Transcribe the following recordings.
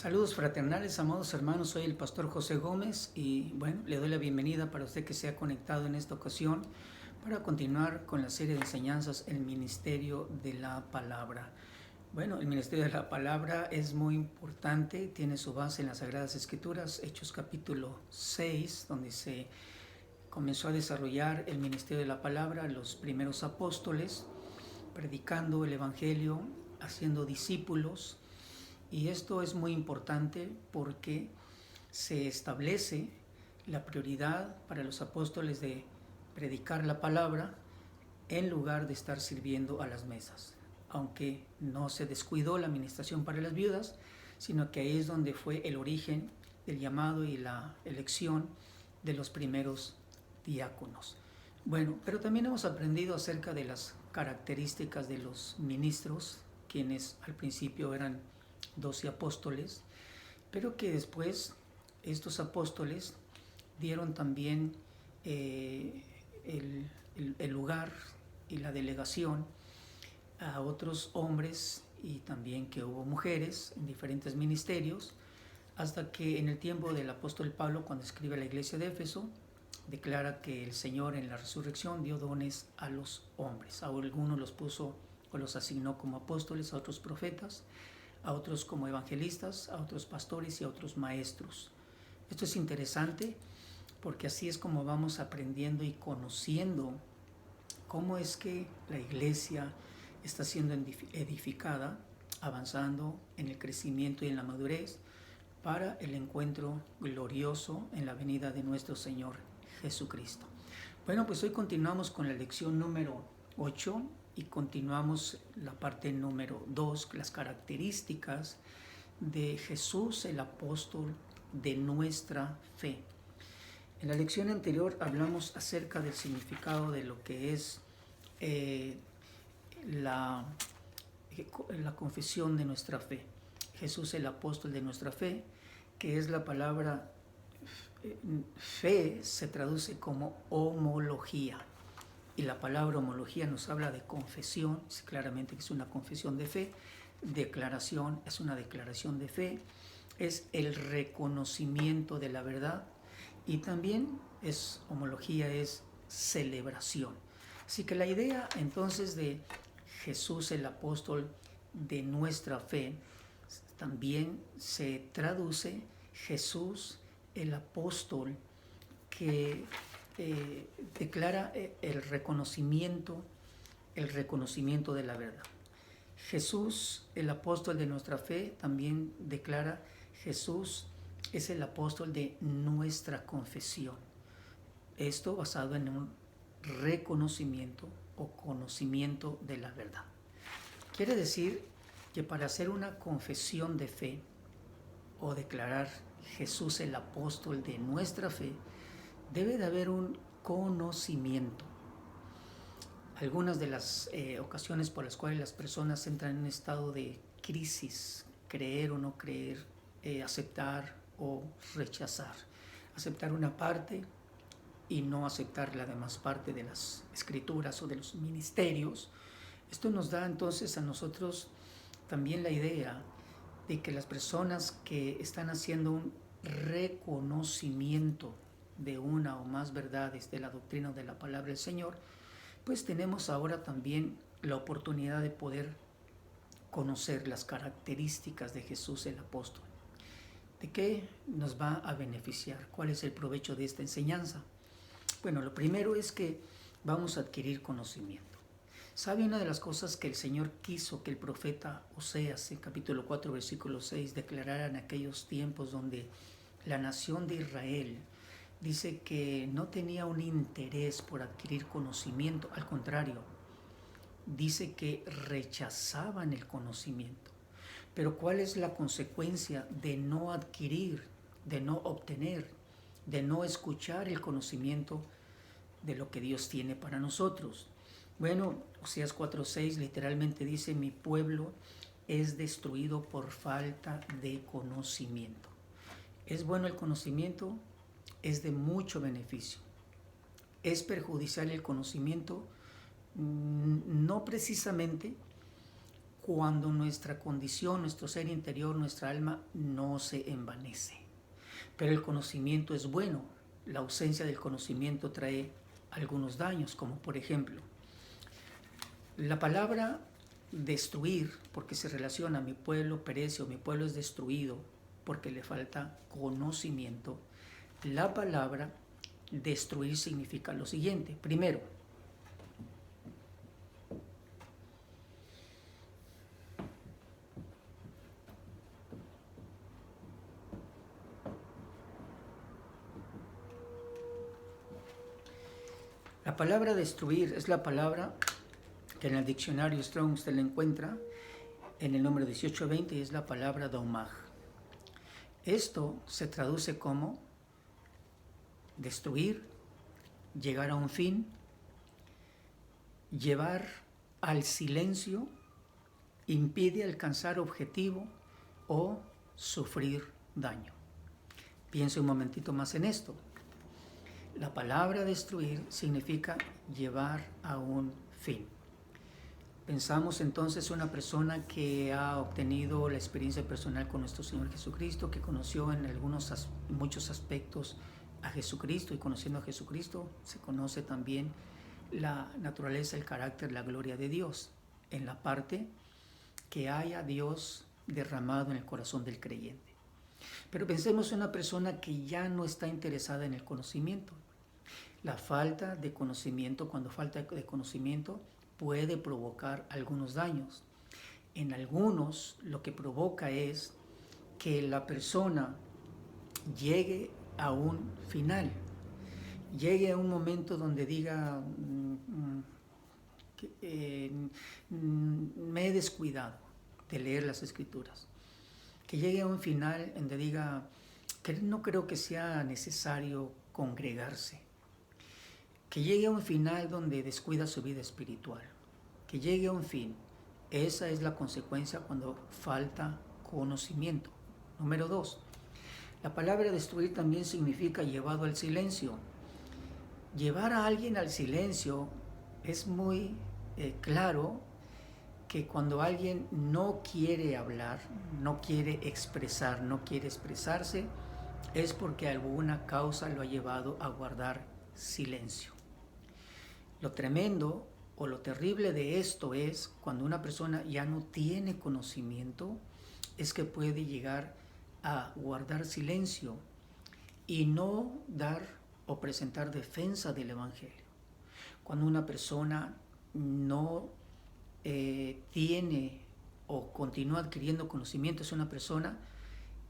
Saludos fraternales, amados hermanos, soy el pastor José Gómez y bueno, le doy la bienvenida para usted que se ha conectado en esta ocasión para continuar con la serie de enseñanzas El Ministerio de la Palabra. Bueno, el Ministerio de la Palabra es muy importante, tiene su base en las Sagradas Escrituras, Hechos capítulo 6, donde se comenzó a desarrollar el Ministerio de la Palabra, los primeros apóstoles, predicando el Evangelio, haciendo discípulos. Y esto es muy importante porque se establece la prioridad para los apóstoles de predicar la palabra en lugar de estar sirviendo a las mesas. Aunque no se descuidó la administración para las viudas, sino que ahí es donde fue el origen del llamado y la elección de los primeros diáconos. Bueno, pero también hemos aprendido acerca de las características de los ministros, quienes al principio eran 12 apóstoles, pero que después estos apóstoles dieron también el lugar y la delegación a otros hombres y también que hubo mujeres en diferentes ministerios, hasta que en el tiempo del apóstol Pablo, cuando escribe a la iglesia de Éfeso, declara que el Señor en la resurrección dio dones a los hombres. A algunos los puso o los asignó como apóstoles, a otros profetas, a otros como evangelistas, a otros pastores y a otros maestros. Esto es interesante porque así es como vamos aprendiendo y conociendo cómo es que la iglesia está siendo edificada, avanzando en el crecimiento y en la madurez para el encuentro glorioso en la venida de nuestro Señor Jesucristo. Bueno, pues hoy continuamos con la lección número 8 y continuamos la parte número 2, las características de Jesús el apóstol de nuestra fe. En la lección anterior hablamos acerca del significado de lo que es la confesión de nuestra fe. Jesús el apóstol de nuestra fe, que es la palabra fe, se traduce como homología. Y la palabra homología nos habla de confesión, claramente que es una confesión de fe. Declaración es una declaración de fe, es el reconocimiento de la verdad y también es homología, es celebración. Así que la idea entonces de Jesús el apóstol de nuestra fe también se traduce Jesús el apóstol que declara el reconocimiento de la verdad. Jesús, el apóstol de nuestra fe, también declara Jesús es el apóstol de nuestra confesión. Esto basado en un reconocimiento o conocimiento de la verdad. Quiere decir que para hacer una confesión de fe o declarar Jesús el apóstol de nuestra fe, debe de haber un conocimiento. Algunas de las ocasiones por las cuales las personas entran en un estado de crisis, creer o no creer, aceptar o rechazar. Aceptar una parte y no aceptar la demás parte de las escrituras o de los ministerios. Esto nos da entonces a nosotros también la idea de que las personas que están haciendo un reconocimiento de una o más verdades de la doctrina o de la palabra del Señor, pues tenemos ahora también la oportunidad de poder conocer las características de Jesús el apóstol. ¿De qué nos va a beneficiar? ¿Cuál es el provecho de esta enseñanza? Bueno, lo primero es que vamos a adquirir conocimiento. ¿Sabe una de las cosas que el Señor quiso que el profeta Oseas, en capítulo 4, versículo 6, declarara en aquellos tiempos donde la nación de Israel dice que no tenía un interés por adquirir conocimiento, al contrario, dice que rechazaban el conocimiento. Pero ¿cuál es la consecuencia de no adquirir, de no obtener, de no escuchar el conocimiento de lo que Dios tiene para nosotros? Bueno, Oseas 4:6 literalmente dice: mi pueblo es destruido por falta de conocimiento. ¿Es bueno el conocimiento? Es de mucho beneficio. ¿Es perjudicial el conocimiento? No precisamente, cuando nuestra condición, nuestro ser interior, nuestra alma no se envanece. Pero el conocimiento es bueno. La ausencia del conocimiento trae algunos daños, como por ejemplo, la palabra destruir, porque se relaciona mi pueblo perece o mi pueblo es destruido porque le falta conocimiento. La palabra destruir significa lo siguiente. Primero, la palabra destruir es la palabra que en el diccionario Strong usted la encuentra en el número 1820 y es la palabra daumag. Esto se traduce como destruir, llegar a un fin, llevar al silencio, impide alcanzar objetivo o sufrir daño. Piense un momentito más en esto. La palabra destruir significa llevar a un fin. Pensamos entonces una persona que ha obtenido la experiencia personal con nuestro Señor Jesucristo, que conoció en muchos aspectos a Jesucristo, y conociendo a Jesucristo se conoce también la naturaleza, el carácter, la gloria de Dios, en la parte que haya Dios derramado en el corazón del creyente. Pero pensemos en una persona que ya no está interesada en el conocimiento. La falta de conocimiento, cuando falta de conocimiento, puede provocar algunos daños. En algunos lo que provoca es que la persona llegue a un final, llegue a un momento donde diga me he descuidado de leer las Escrituras, que llegue a un final donde diga que no creo que sea necesario congregarse, que llegue a un final donde descuida su vida espiritual, que llegue a un fin. Esa es la consecuencia cuando falta conocimiento. Número 2. La palabra destruir también significa llevado al silencio. Llevar a alguien al silencio es muy claro que cuando alguien no quiere hablar, no quiere expresar, no quiere expresarse, es porque alguna causa lo ha llevado a guardar silencio. Lo tremendo o lo terrible de esto es cuando una persona ya no tiene conocimiento, es que puede llegar a guardar silencio y no dar o presentar defensa del Evangelio. Cuando una persona no tiene o continúa adquiriendo conocimiento, es una persona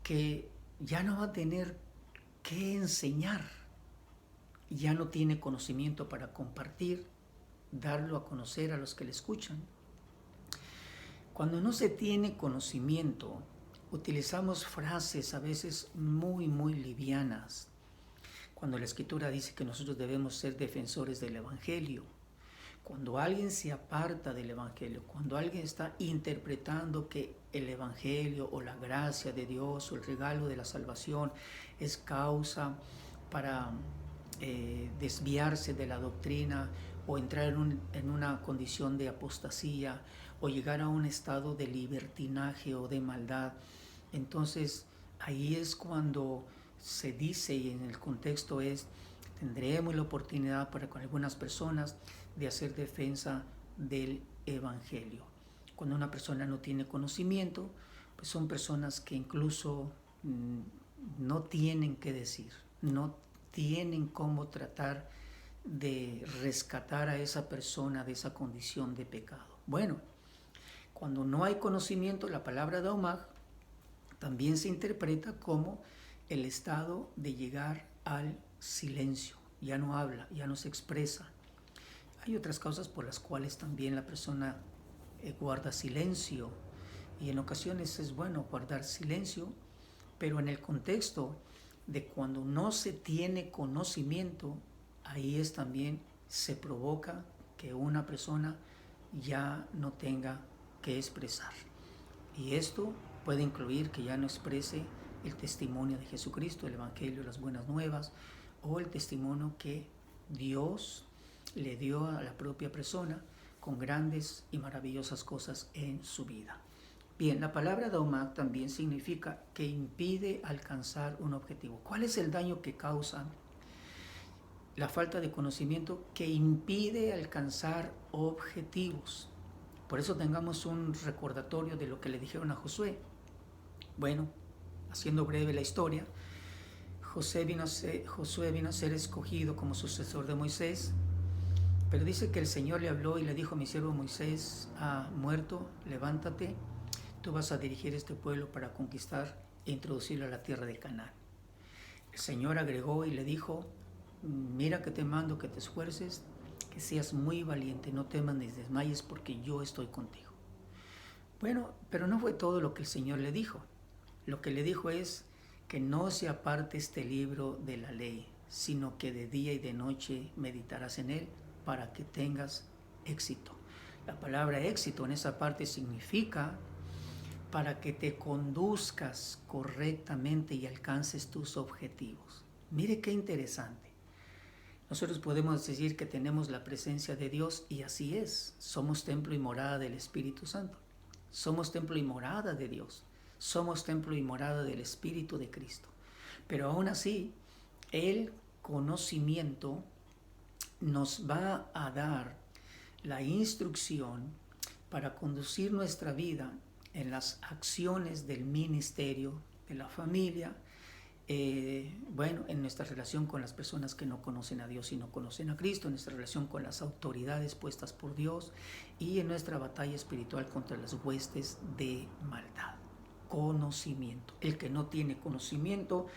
que ya no va a tener que enseñar, ya no tiene conocimiento para compartir, darlo a conocer a los que le escuchan. Cuando no se tiene conocimiento, utilizamos frases a veces muy livianas. Cuando la Escritura dice que nosotros debemos ser defensores del Evangelio, cuando alguien se aparta del Evangelio, cuando alguien está interpretando que el Evangelio o la gracia de Dios o el regalo de la salvación es causa para desviarse de la doctrina o entrar en una condición de apostasía o llegar a un estado de libertinaje o de maldad, entonces ahí es cuando se dice, y en el contexto es, tendremos la oportunidad para con algunas personas de hacer defensa del Evangelio. Cuando una persona no tiene conocimiento, pues son personas que incluso no tienen qué decir, no tienen cómo tratar de rescatar a esa persona de esa condición de pecado. Bueno, cuando no hay conocimiento, la palabra daumag también se interpreta como el estado de llegar al silencio. Ya no habla, ya no se expresa. Hay otras causas por las cuales también la persona guarda silencio, y en ocasiones es bueno guardar silencio, pero en el contexto de cuando no se tiene conocimiento, ahí es también se provoca que una persona ya no tenga que expresar. Y esto puede incluir que ya no exprese el testimonio de Jesucristo, el Evangelio, las buenas nuevas, o el testimonio que Dios le dio a la propia persona con grandes y maravillosas cosas en su vida. Bien, la palabra daumag también significa que impide alcanzar un objetivo. ¿Cuál es el daño que causa la falta de conocimiento? Que impide alcanzar objetivos. Por eso tengamos un recordatorio de lo que le dijeron a Josué. Bueno, haciendo breve la historia, Josué vino a ser escogido como sucesor de Moisés, pero dice que el Señor le habló y le dijo: mi siervo Moisés ha muerto, levántate, tú vas a dirigir este pueblo para conquistar e introducirlo a la tierra de Canaán. El Señor agregó y le dijo: mira que te mando que te esfuerces, que seas muy valiente, no temas ni desmayes, porque yo estoy contigo. Bueno, pero no fue todo lo que el Señor le dijo. Lo que le dijo es que no se aparte este libro de la ley, sino que de día y de noche meditarás en él para que tengas éxito. La palabra éxito en esa parte significa para que te conduzcas correctamente y alcances tus objetivos. Mire qué interesante. Nosotros podemos decir que tenemos la presencia de Dios, y así es. Somos templo y morada del Espíritu Santo. Somos templo y morada de Dios. Somos templo y morada del Espíritu de Cristo. Pero aún así, el conocimiento nos va a dar la instrucción para conducir nuestra vida en las acciones del ministerio, de la familia, en nuestra relación con las personas que no conocen a Dios y no conocen a Cristo, en nuestra relación con las autoridades puestas por Dios y en nuestra batalla espiritual contra las huestes de maldad. Conocimiento. El que no tiene conocimiento,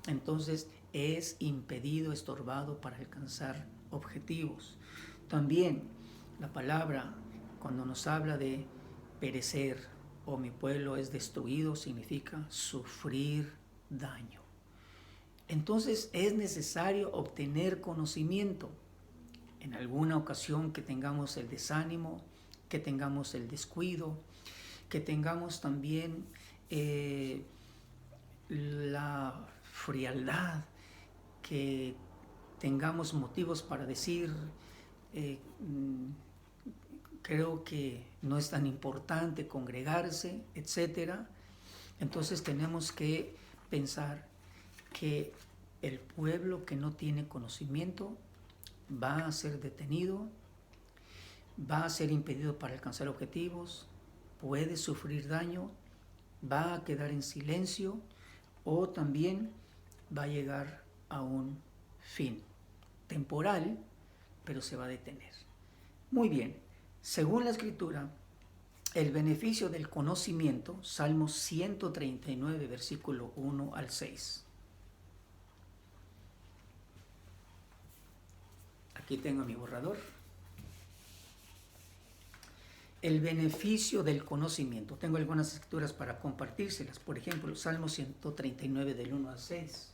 entonces es impedido, estorbado para alcanzar objetivos. También la palabra, cuando nos habla de perecer o mi pueblo es destruido, significa sufrir daño. Entonces es necesario obtener conocimiento. En alguna ocasión que tengamos el desánimo, que tengamos el descuido, que tengamos también la frialdad, que tengamos motivos para decir creo que no es tan importante congregarse, etc. Entonces tenemos que pensar que el pueblo que no tiene conocimiento va a ser detenido, va a ser impedido para alcanzar objetivos, puede sufrir daño, va a quedar en silencio o también va a llegar a un fin temporal, pero se va a detener. Muy bien, según la Escritura, el beneficio del conocimiento, Salmo 139, versículo 1 al 6. Aquí tengo mi borrador. El beneficio del conocimiento. Tengo algunas escrituras para compartírselas. Por ejemplo, Salmo 139 del 1 al 6.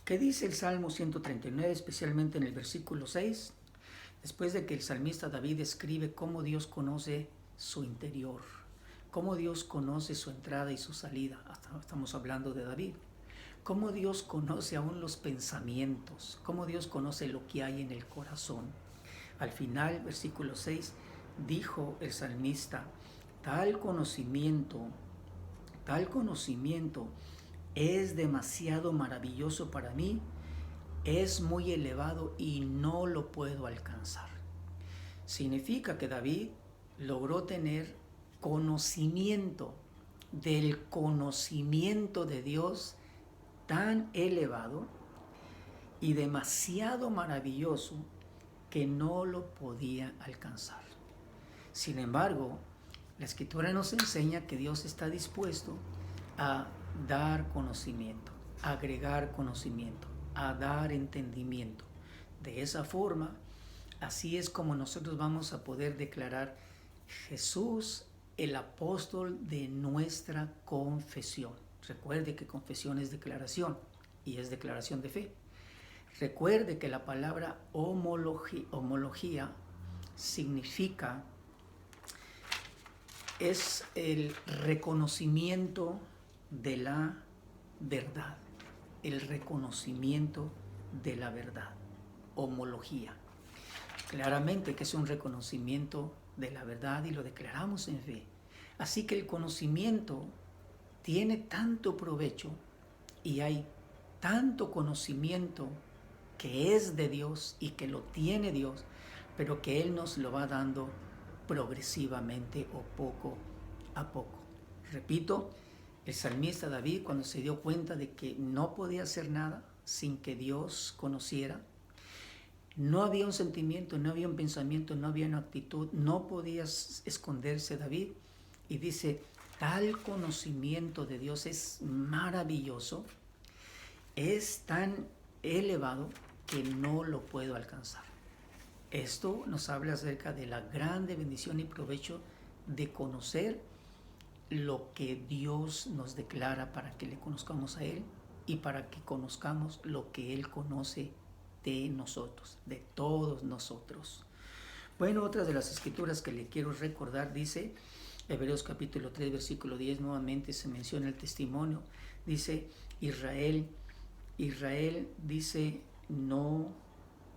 ¿Qué dice el Salmo 139, especialmente en el versículo 6? Después de que el salmista David escribe cómo Dios conoce su interior, cómo Dios conoce su entrada y su salida. Estamos hablando de David. Cómo Dios conoce aún los pensamientos, cómo Dios conoce lo que hay en el corazón. Al final, versículo 6, dijo el salmista: tal conocimiento es demasiado maravilloso para mí, es muy elevado y no lo puedo alcanzar. Significa que David logró tener conocimiento del conocimiento de Dios tan elevado y demasiado maravilloso que no lo podía alcanzar. Sin embargo, la Escritura nos enseña que Dios está dispuesto a dar conocimiento, a agregar conocimiento, a dar entendimiento. De esa forma, así es como nosotros vamos a poder declarar: Jesús, el apóstol de nuestra confesión. Recuerde que confesión es declaración y es declaración de fe. Recuerde que la palabra homología significa, es el reconocimiento de la verdad, el reconocimiento de la verdad. Homología. Claramente que es un reconocimiento de la verdad y lo declaramos en fe. Así que el conocimiento tiene tanto provecho y hay tanto conocimiento que es de Dios y que lo tiene Dios, pero que Él nos lo va dando progresivamente o poco a poco. Repito, el salmista David, cuando se dio cuenta de que no podía hacer nada sin que Dios conociera, no había un sentimiento, no había un pensamiento, no había una actitud, no podía esconderse David, y dice, tal conocimiento de Dios es maravilloso, es tan elevado que no lo puedo alcanzar. Esto nos habla acerca de la grande bendición y provecho de conocer lo que Dios nos declara para que le conozcamos a Él y para que conozcamos lo que Él conoce de nosotros, de todos nosotros. Bueno, otra de las escrituras que le quiero recordar dice, Hebreos capítulo 3, versículo 10, nuevamente se menciona el testimonio, dice, Israel dice, no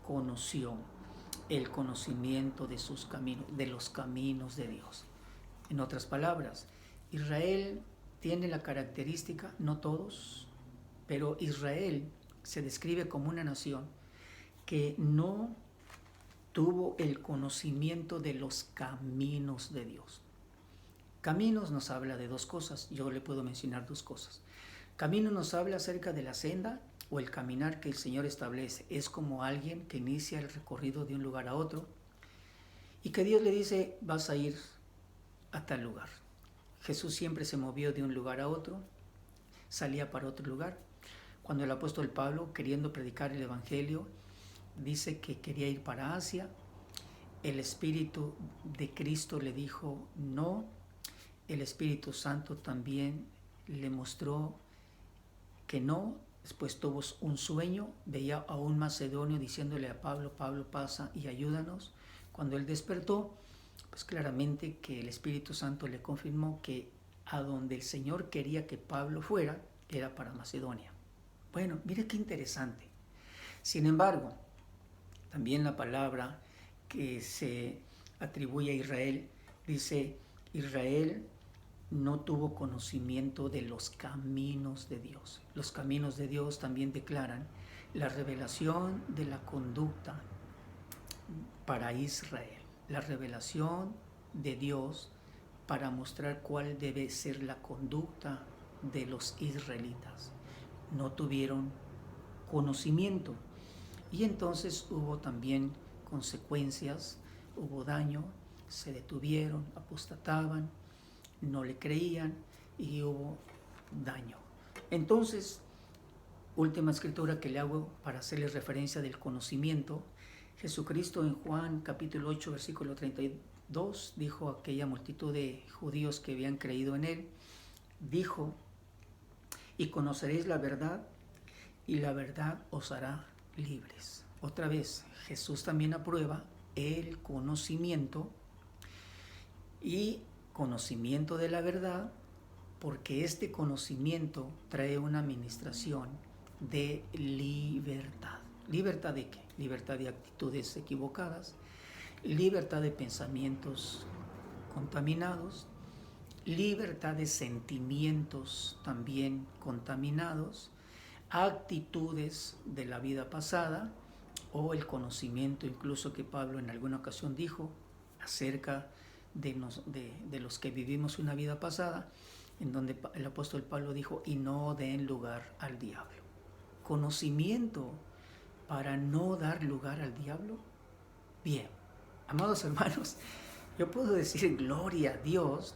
conoció el conocimiento de sus caminos, de los caminos de Dios. En otras palabras, Israel tiene la característica, no todos, pero Israel se describe como una nación que no tuvo el conocimiento de los caminos de Dios. Caminos nos habla de dos cosas, yo le puedo mencionar dos cosas. Camino nos habla acerca de la senda o el caminar que el Señor establece. Es como alguien que inicia el recorrido de un lugar a otro y que Dios le dice, vas a ir a tal lugar. Jesús siempre se movió de un lugar a otro, salía para otro lugar. Cuando el apóstol Pablo, queriendo predicar el Evangelio, dice que quería ir para Asia, el Espíritu de Cristo le dijo no, el Espíritu Santo también le mostró que no. Después tuvo un sueño, veía a un macedonio diciéndole a Pablo, Pablo pasa y ayúdanos. Cuando él despertó, pues claramente que el Espíritu Santo le confirmó que a donde el Señor quería que Pablo fuera era para Macedonia. Bueno, mire qué interesante. Sin embargo, también la palabra que se atribuye a Israel dice, Israel no tuvo conocimiento de los caminos de Dios. Los caminos de Dios también declaran la revelación de la conducta para Israel, la revelación de Dios para mostrar cuál debe ser la conducta de los israelitas. No tuvieron conocimiento y entonces hubo también consecuencias, hubo daño, se detuvieron, apostataban, no le creían y hubo daño. Entonces, última escritura que le hago para hacerle referencia del conocimiento, Jesucristo en Juan capítulo 8 versículo 32 dijo a aquella multitud de judíos que habían creído en él, dijo, y conoceréis la verdad y la verdad os hará libres. Otra vez, Jesús también aprueba el conocimiento y conocimiento de la verdad, porque este conocimiento trae una administración de libertad. ¿Libertad de qué? Libertad de actitudes equivocadas, libertad de pensamientos contaminados, libertad de sentimientos también contaminados, actitudes de la vida pasada o el conocimiento incluso que Pablo en alguna ocasión dijo acerca de los que vivimos una vida pasada, en donde el apóstol Pablo dijo, y no den lugar al diablo. Conocimiento para no dar lugar al diablo. Bien, amados hermanos, yo puedo decir gloria a Dios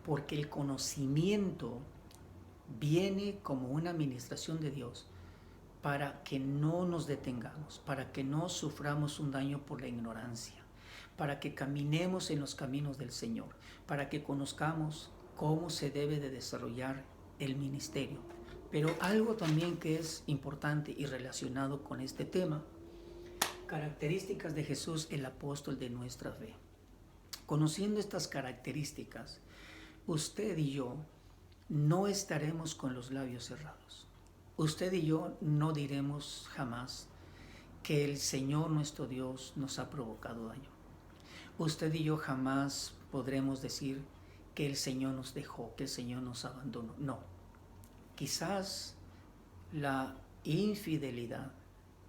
porque el conocimiento viene como una administración de Dios para que no nos detengamos, para que no suframos un daño por la ignorancia, para que caminemos en los caminos del Señor, para que conozcamos cómo se debe de desarrollar el ministerio. Pero algo también que es importante y relacionado con este tema, características de Jesús, el apóstol de nuestra fe. Conociendo estas características, usted y yo no estaremos con los labios cerrados. Usted y yo no diremos jamás que el Señor nuestro Dios nos ha provocado daño. Usted y yo jamás podremos decir que el Señor nos dejó, que el Señor nos abandonó. No. Quizás la infidelidad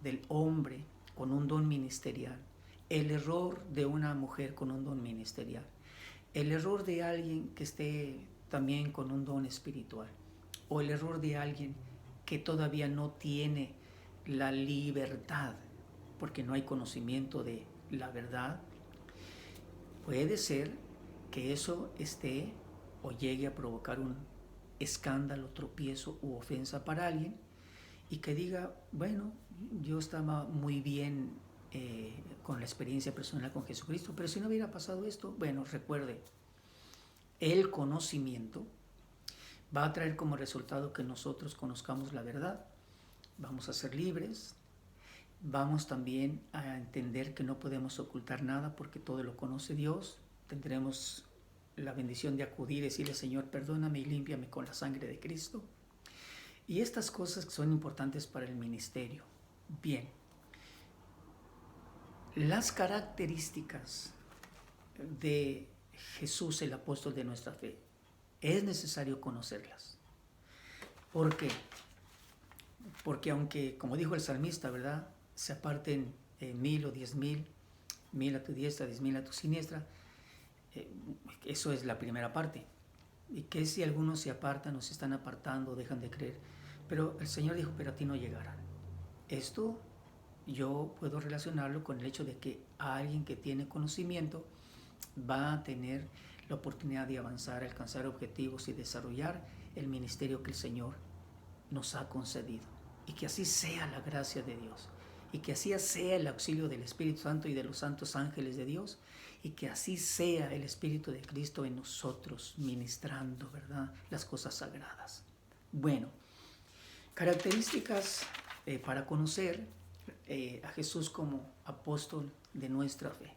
del hombre con un don ministerial, el error de una mujer con un don ministerial, el error de alguien que esté también con un don espiritual, o el error de alguien que todavía no tiene la libertad porque no hay conocimiento de la verdad, puede ser que eso esté o llegue a provocar un escándalo, tropiezo u ofensa para alguien, y que diga, bueno, yo estaba muy bien con la experiencia personal con Jesucristo, pero si no hubiera pasado esto, bueno, recuerde, el conocimiento va a traer como resultado que nosotros conozcamos la verdad, vamos a ser libres, vamos también a entender que no podemos ocultar nada porque todo lo conoce Dios, tendremos la bendición de acudir y decirle, Señor, perdóname y límpiame con la sangre de Cristo. Y estas cosas que son importantes para el ministerio. Bien, las características de Jesús, el apóstol de nuestra fe, es necesario conocerlas. ¿Por qué? Porque aunque, como dijo el salmista, ¿verdad?, se aparten 1000 o 10,000, 1000 a tu diestra, 10,000 a tu siniestra, eso es la primera parte. Y que si algunos se apartan o se están apartando, dejan de creer. Pero el Señor dijo, pero a ti no llegarán. Esto yo puedo relacionarlo con el hecho de que alguien que tiene conocimiento va a tener la oportunidad de avanzar, alcanzar objetivos y desarrollar el ministerio que el Señor nos ha concedido. Y que así sea la gracia de Dios. Y que así sea el auxilio del Espíritu Santo y de los santos ángeles de Dios. Y que así sea el Espíritu de Cristo en nosotros, ministrando, ¿verdad?, las cosas sagradas. Bueno, características para conocer a Jesús como apóstol de nuestra fe.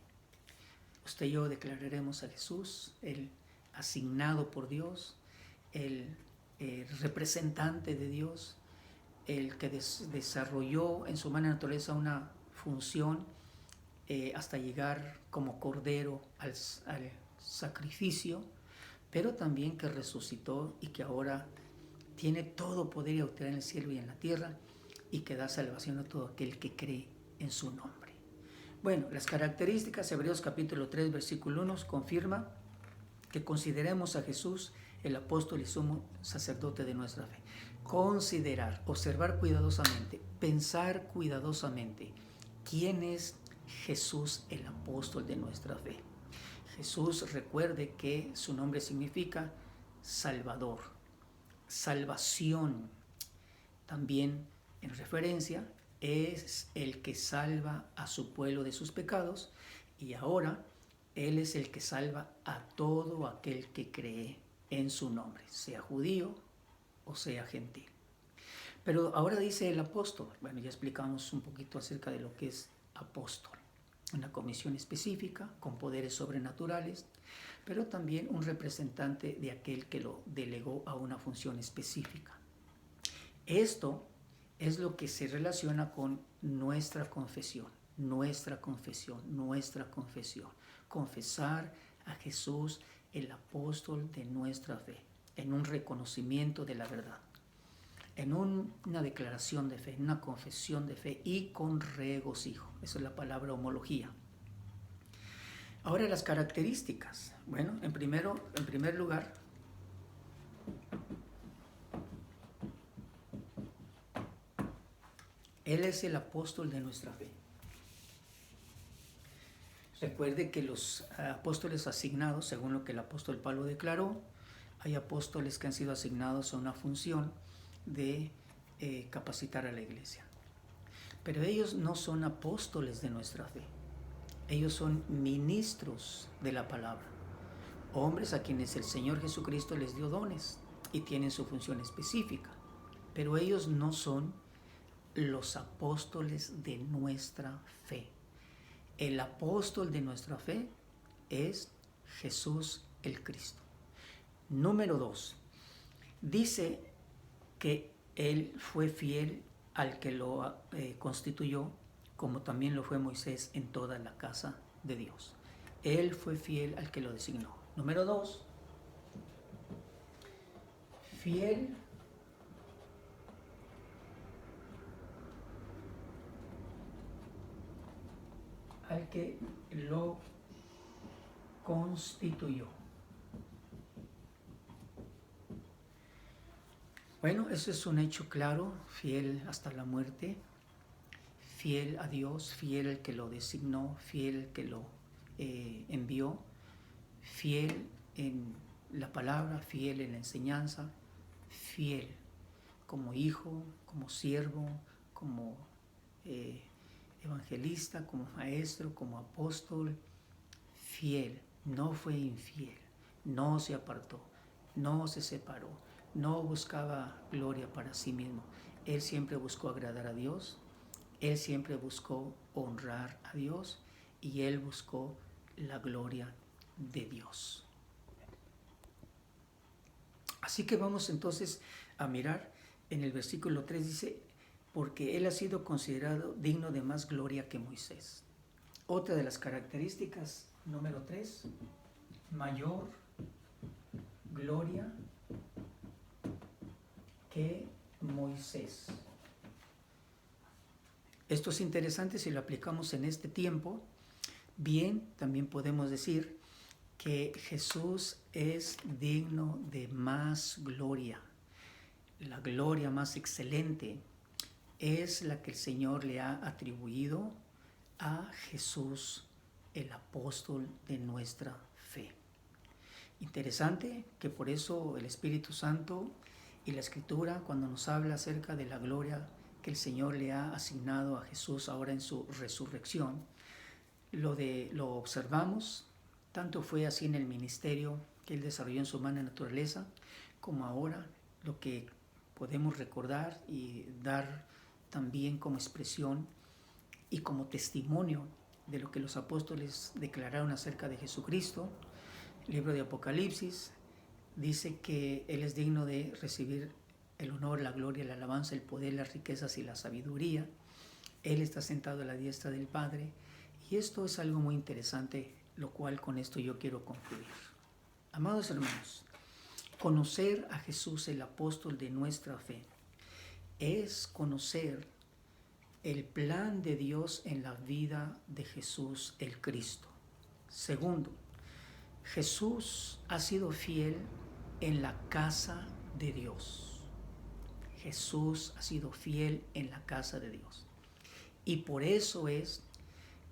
Usted y yo declararemos a Jesús el asignado por Dios, el representante de Dios, el que desarrolló en su humana naturaleza una función hasta llegar como cordero al sacrificio, pero también que resucitó y que ahora tiene todo poder y autoridad en el cielo y en la tierra, y que da salvación a todo aquel que cree en su nombre. Bueno, las características, Hebreos capítulo 3, versículo 1, confirma que consideremos a Jesús el apóstol y sumo sacerdote de nuestra fe. Considerar, observar cuidadosamente, pensar cuidadosamente. ¿Quién es Jesús el apóstol de nuestra fe? Jesús, recuerde que su nombre significa Salvador, salvación. También en referencia es el que salva a su pueblo de sus pecados, y ahora Él es el que salva a todo aquel que cree en su nombre, sea judío o sea gentil. Pero ahora dice el apóstol, bueno, ya explicamos un poquito acerca de lo que es apóstol, una comisión específica con poderes sobrenaturales, pero también un representante de aquel que lo delegó a una función específica. Esto es lo que se relaciona con nuestra confesión, nuestra confesión, nuestra confesión. Confesar a Jesús, el apóstol de nuestra fe, en un reconocimiento de la verdad, en una declaración de fe, en una confesión de fe y con regocijo. Esa es la palabra homología. Ahora las características. Bueno, en primer lugar, Él es el apóstol de nuestra fe. Recuerde que los apóstoles asignados, según lo que el apóstol Pablo declaró, hay apóstoles que han sido asignados a una función de capacitar a la iglesia. Pero ellos no son apóstoles de nuestra fe. Ellos son ministros de la palabra. Hombres a quienes el Señor Jesucristo les dio dones y tienen su función específica. Pero ellos no son los apóstoles de nuestra fe. El apóstol de nuestra fe es Jesús el Cristo. Número 2, dice que Él fue fiel al que lo constituyó, como también lo fue Moisés en toda la casa de Dios. Él fue fiel al que lo designó. Número 2, fiel al que lo constituyó. Bueno, eso es un hecho claro, fiel hasta la muerte, fiel a Dios, fiel al que lo designó, fiel al que lo envió, fiel en la palabra, fiel en la enseñanza, fiel como hijo, como siervo, como evangelista, como maestro, como apóstol, fiel, no fue infiel, no se apartó, no se separó, no buscaba gloria para sí mismo. Él siempre buscó agradar a Dios, él siempre buscó honrar a Dios y él buscó la gloria de Dios. Así que vamos entonces a mirar en el versículo 3, dice, porque él ha sido considerado digno de más gloria que Moisés. Otra de las características, número 3, mayor gloria que Moisés. Esto es interesante si lo aplicamos en este tiempo. Bien, también podemos decir que Jesús es digno de más gloria. La gloria más excelente es la que el Señor le ha atribuido a Jesús, el apóstol de nuestra fe. Interesante que por eso el Espíritu Santo y la Escritura, cuando nos habla acerca de la gloria que el Señor le ha asignado a Jesús ahora en su resurrección, lo observamos, tanto fue así en el ministerio que él desarrolló en su humana naturaleza, como ahora lo que podemos recordar y dar también como expresión y como testimonio de lo que los apóstoles declararon acerca de Jesucristo. El libro de Apocalipsis dice que Él es digno de recibir el honor, la gloria, la alabanza, el poder, las riquezas y la sabiduría. Él está sentado a la diestra del Padre. Y esto es algo muy interesante, lo cual con esto yo quiero concluir. Amados hermanos, conocer a Jesús, el apóstol de nuestra fe, es conocer el plan de Dios en la vida de Jesús el Cristo. Segundo, Jesús ha sido fiel en la casa de Dios. Jesús ha sido fiel en la casa de Dios. Y por eso es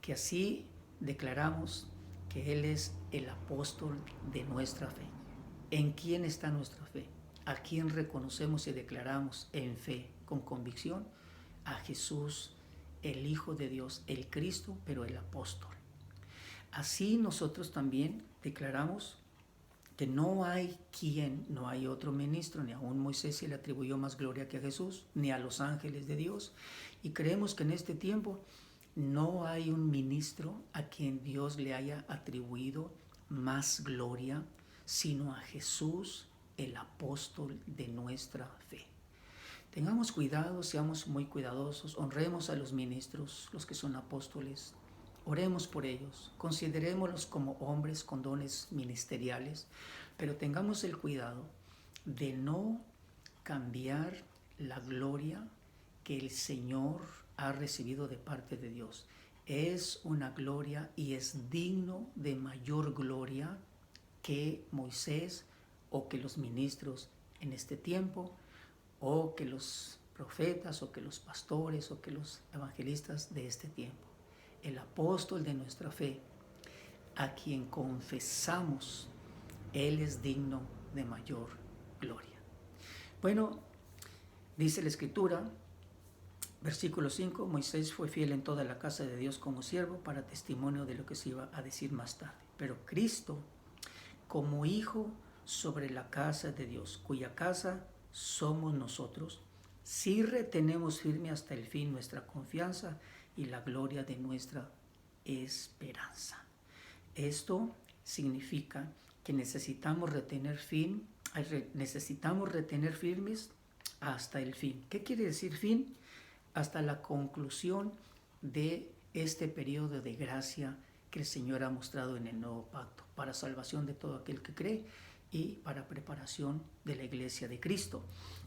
que así declaramos que Él es el apóstol de nuestra fe. ¿En quién está nuestra fe? ¿A quién reconocemos y declaramos en fe, con convicción? A Jesús, el Hijo de Dios, el Cristo, pero el apóstol. Así nosotros también declaramos que no hay otro ministro, ni aún Moisés se le atribuyó más gloria que a Jesús, ni a los ángeles de Dios. Y creemos que en este tiempo no hay un ministro a quien Dios le haya atribuido más gloria, sino a Jesús, el apóstol de nuestra fe. Tengamos cuidado, seamos muy cuidadosos, honremos a los ministros, los que son apóstoles, oremos por ellos, considerémoslos como hombres con dones ministeriales, pero tengamos el cuidado de no cambiar la gloria que el Señor ha recibido de parte de Dios. Es una gloria y es digno de mayor gloria que Moisés o que los ministros en este tiempo, o que los profetas, o que los pastores, o que los evangelistas de este tiempo. El apóstol de nuestra fe, a quien confesamos, Él es digno de mayor gloria. Bueno, dice la Escritura, versículo 5, Moisés fue fiel en toda la casa de Dios como siervo para testimonio de lo que se iba a decir más tarde. Pero Cristo, como hijo sobre la casa de Dios, cuya casa somos nosotros, si retenemos firme hasta el fin nuestra confianza y la gloria de nuestra esperanza. Esto significa que necesitamos retener firmes hasta el fin. ¿Qué quiere decir fin? Hasta la conclusión de este periodo de gracia que el Señor ha mostrado en el nuevo pacto, para salvación de todo aquel que cree y para preparación de la iglesia de Cristo.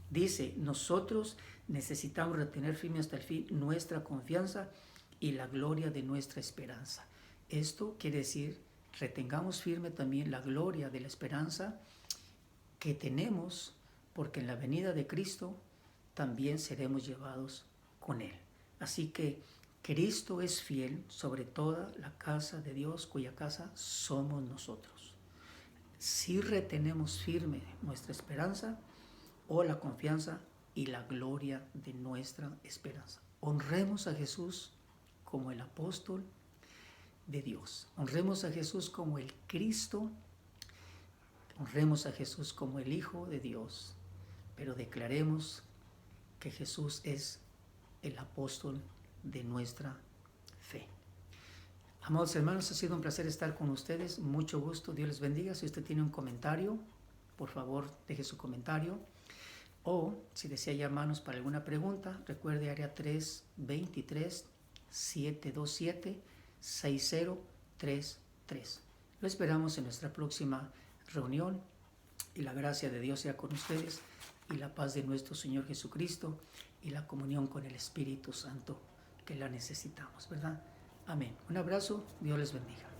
Dice, nosotros necesitamos retener firme hasta el fin nuestra confianza y la gloria de nuestra esperanza. Esto quiere decir, retengamos firme también la gloria de la esperanza que tenemos, porque en la venida de Cristo también seremos llevados con Él. Así que Cristo es fiel sobre toda la casa de Dios, cuya casa somos nosotros. Si retenemos firme nuestra esperanza o la confianza y la gloria de nuestra esperanza. Honremos a Jesús como el apóstol de Dios. Honremos a Jesús como el Cristo. Honremos a Jesús como el Hijo de Dios. Pero declaremos que Jesús es el apóstol de nuestra fe. Amados hermanos, ha sido un placer estar con ustedes. Mucho gusto. Dios les bendiga. Si usted tiene un comentario, por favor, deje su comentario. O si desea llamarnos para alguna pregunta, recuerde área 323-727-6033. Lo esperamos en nuestra próxima reunión y la gracia de Dios sea con ustedes y la paz de nuestro Señor Jesucristo y la comunión con el Espíritu Santo que la necesitamos, ¿verdad? Amén. Un abrazo. Dios les bendiga.